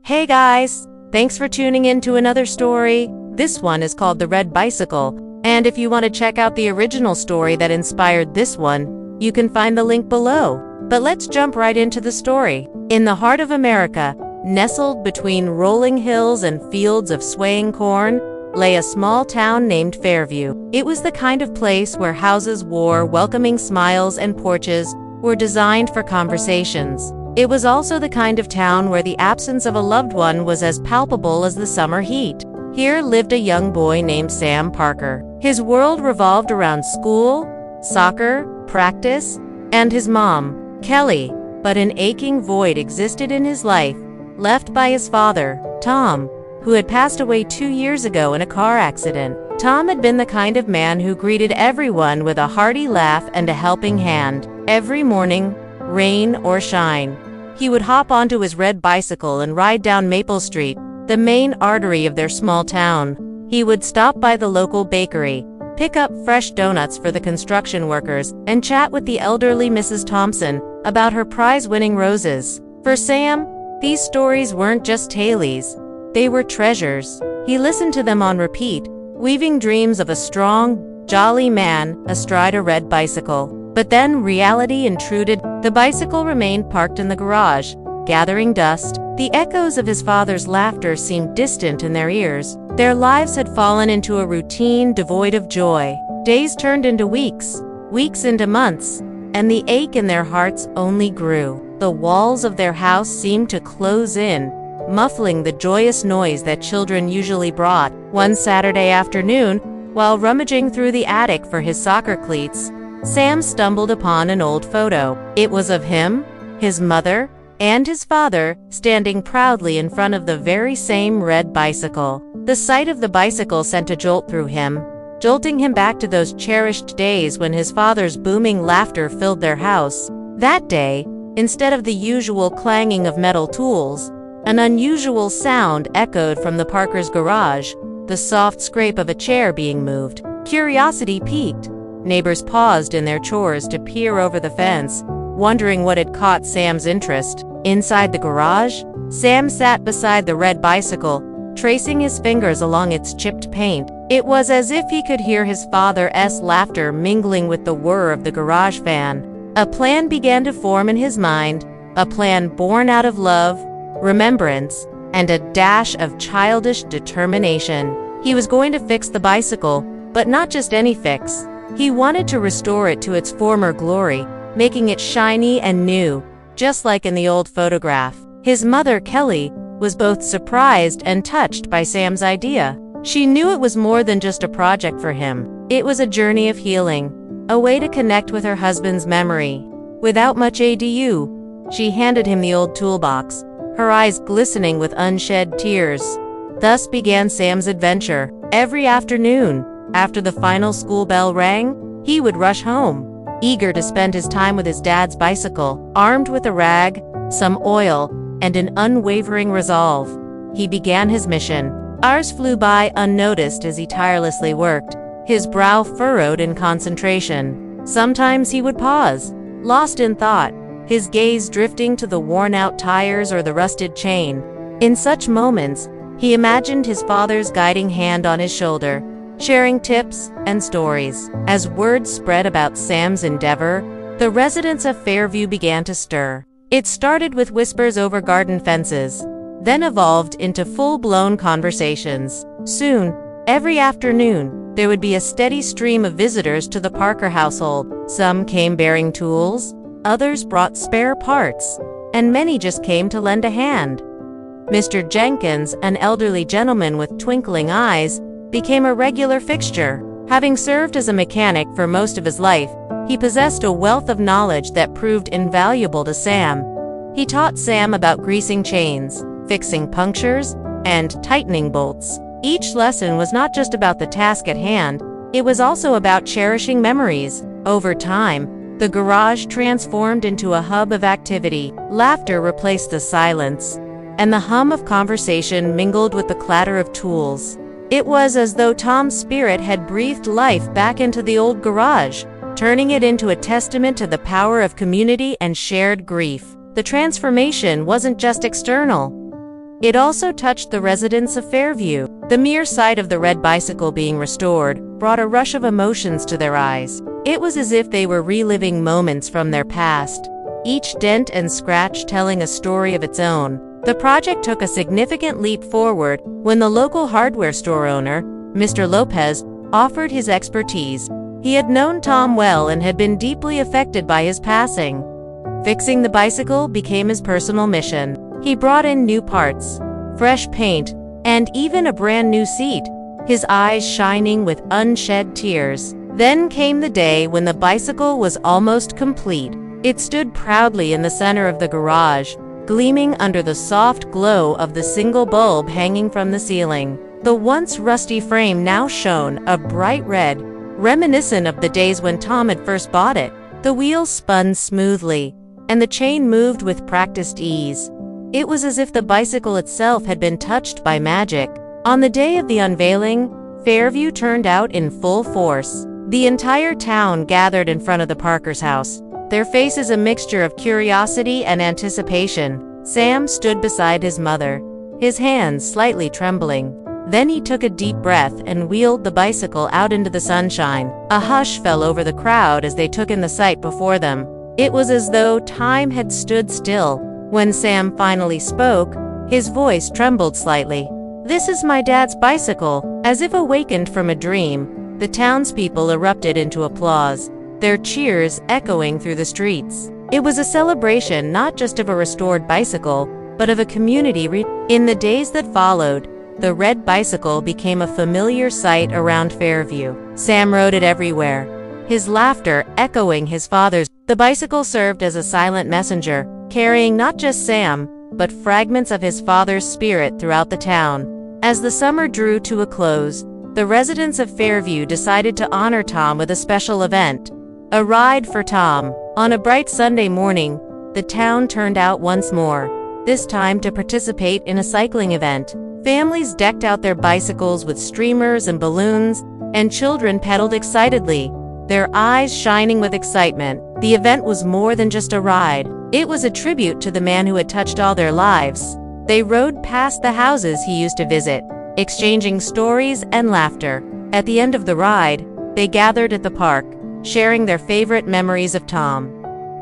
Hey guys! Thanks for tuning in to another story. This one is called The Red Bicycle, and if you want to check out the original story that inspired this one, you can find the link below. But let's jump right into the story. In the heart of America, nestled between rolling hills and fields of swaying corn, lay a small town named Fairview. It was the kind of place where houses wore welcoming smiles and porches were designed for conversations. It was also the kind of town where the absence of a loved one was as palpable as the summer heat. Here lived a young boy named Sam Parker. His world revolved around school, soccer, practice, and his mom, Kelly. But an aching void existed in his life, left by his father, Tom, who had passed away 2 years ago in a car accident. Tom had been the kind of man who greeted everyone with a hearty laugh and a helping hand. Every morning, rain or shine, he would hop onto his red bicycle and ride down Maple Street, the main artery of their small town. He would stop by the local bakery, pick up fresh donuts for the construction workers, and chat with the elderly Mrs. Thompson about her prize-winning roses. For Sam, these stories weren't just tales, they were treasures. He listened to them on repeat, weaving dreams of a strong, jolly man astride a red bicycle. But then reality intruded. The bicycle remained parked in the garage, gathering dust. The echoes of his father's laughter seemed distant in their ears. Their lives had fallen into a routine devoid of joy. Days turned into weeks, weeks into months, and the ache in their hearts only grew. The walls of their house seemed to close in, muffling the joyous noise that children usually brought. One Saturday afternoon, while rummaging through the attic for his soccer cleats, Sam stumbled upon an old photo. It was of him, his mother, and his father standing proudly in front of the very same red bicycle. The sight of the bicycle sent a jolt through him, jolting him back to those cherished days when his father's booming laughter filled their house. That day, instead of the usual clanging of metal tools, an unusual sound echoed from the Parkers' garage, the soft scrape of a chair being moved. Curiosity piqued. Neighbors paused in their chores to peer over the fence, wondering what had caught Sam's interest. Inside the garage, Sam sat beside the red bicycle, tracing his fingers along its chipped paint. It was as if he could hear his father's laughter mingling with the whir of the garage fan. A plan began to form in his mind, a plan born out of love, remembrance, and a dash of childish determination. He was going to fix the bicycle, but not just any fix. He wanted to restore it to its former glory, making it shiny and new, just like in the old photograph. His mother, Kelly, was both surprised and touched by Sam's idea. She knew it was more than just a project for him. It was a journey of healing, a way to connect with her husband's memory. Without much ado, she handed him the old toolbox, her eyes glistening with unshed tears. Thus began Sam's adventure. Every afternoon, after the final school bell rang, he would rush home, eager to spend his time with his dad's bicycle. Armed with a rag, some oil, and an unwavering resolve, he began his mission. Hours flew by unnoticed as he tirelessly worked, his brow furrowed in concentration. Sometimes he would pause, lost in thought, his gaze drifting to the worn-out tires or the rusted chain. In such moments, he imagined his father's guiding hand on his shoulder, sharing tips and stories. As word spread about Sam's endeavor, the residents of Fairview began to stir. It started with whispers over garden fences, then evolved into full-blown conversations. Soon, every afternoon, there would be a steady stream of visitors to the Parker household. Some came bearing tools, others brought spare parts, and many just came to lend a hand. Mr. Jenkins, an elderly gentleman with twinkling eyes, became a regular fixture. Having served as a mechanic for most of his life, he possessed a wealth of knowledge that proved invaluable to Sam. He taught Sam about greasing chains, fixing punctures, and tightening bolts. Each lesson was not just about the task at hand, it was also about cherishing memories. Over time, the garage transformed into a hub of activity. Laughter replaced the silence, and the hum of conversation mingled with the clatter of tools. It was as though Tom's spirit had breathed life back into the old garage, turning it into a testament to the power of community and shared grief. The transformation wasn't just external. It also touched the residents of Fairview. The mere sight of the red bicycle being restored brought a rush of emotions to their eyes. It was as if they were reliving moments from their past, each dent and scratch telling a story of its own. The project took a significant leap forward when the local hardware store owner, Mr. Lopez, offered his expertise. He had known Tom well and had been deeply affected by his passing. Fixing the bicycle became his personal mission. He brought in new parts, fresh paint, and even a brand new seat, his eyes shining with unshed tears. Then came the day when the bicycle was almost complete. It stood proudly in the center of the garage, gleaming under the soft glow of the single bulb hanging from the ceiling. The once rusty frame now shone a bright red, reminiscent of the days when Tom had first bought it. The wheels spun smoothly, and the chain moved with practiced ease. It was as if the bicycle itself had been touched by magic. On the day of the unveiling, Fairview turned out in full force. The entire town gathered in front of the Parkers' house, their faces a mixture of curiosity and anticipation. Sam stood beside his mother, his hands slightly trembling. Then he took a deep breath and wheeled the bicycle out into the sunshine. A hush fell over the crowd as they took in the sight before them. It was as though time had stood still. When Sam finally spoke, his voice trembled slightly. "This is my dad's bicycle." As if awakened from a dream, the townspeople erupted into applause, their cheers echoing through the streets. It was a celebration not just of a restored bicycle, but of a community. In the days that followed, the red bicycle became a familiar sight around Fairview. Sam rode it everywhere, his laughter echoing his father's. The bicycle served as a silent messenger, carrying not just Sam, but fragments of his father's spirit throughout the town. As the summer drew to a close, the residents of Fairview decided to honor Tom with a special event, a ride for Tom. On a bright Sunday morning, the town turned out once more, this time to participate in a cycling event. Families decked out their bicycles with streamers and balloons, and children pedaled excitedly, their eyes shining with excitement. The event was more than just a ride. It was a tribute to the man who had touched all their lives. They rode past the houses he used to visit, exchanging stories and laughter. At the end of the ride, they gathered at the park, sharing their favorite memories of Tom.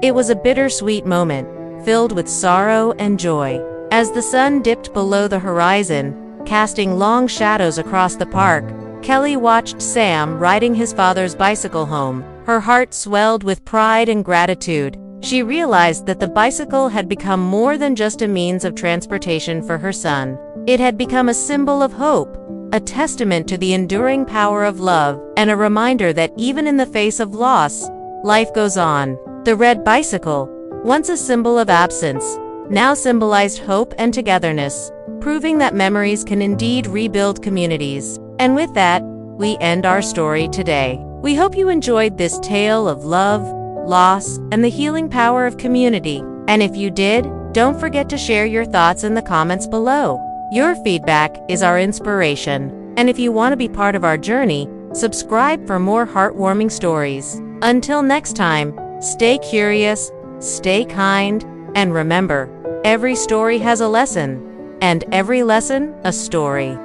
It was a bittersweet moment, filled with sorrow and joy. As the sun dipped below the horizon, casting long shadows across the park, Kelly watched Sam riding his father's bicycle home. Her heart swelled with pride and gratitude. She realized that the bicycle had become more than just a means of transportation for her son. It had become a symbol of hope, a testament to the enduring power of love, and a reminder that even in the face of loss, life goes on. The red bicycle, once a symbol of absence, now symbolized hope and togetherness, proving that memories can indeed rebuild communities. And with that, we end our story today. We hope you enjoyed this tale of love, loss, and the healing power of community. And if you did, don't forget to share your thoughts in the comments below. Your feedback is our inspiration. And if you want to be part of our journey, subscribe for more heartwarming stories. Until next time, stay curious, stay kind, and remember, every story has a lesson, and every lesson a story.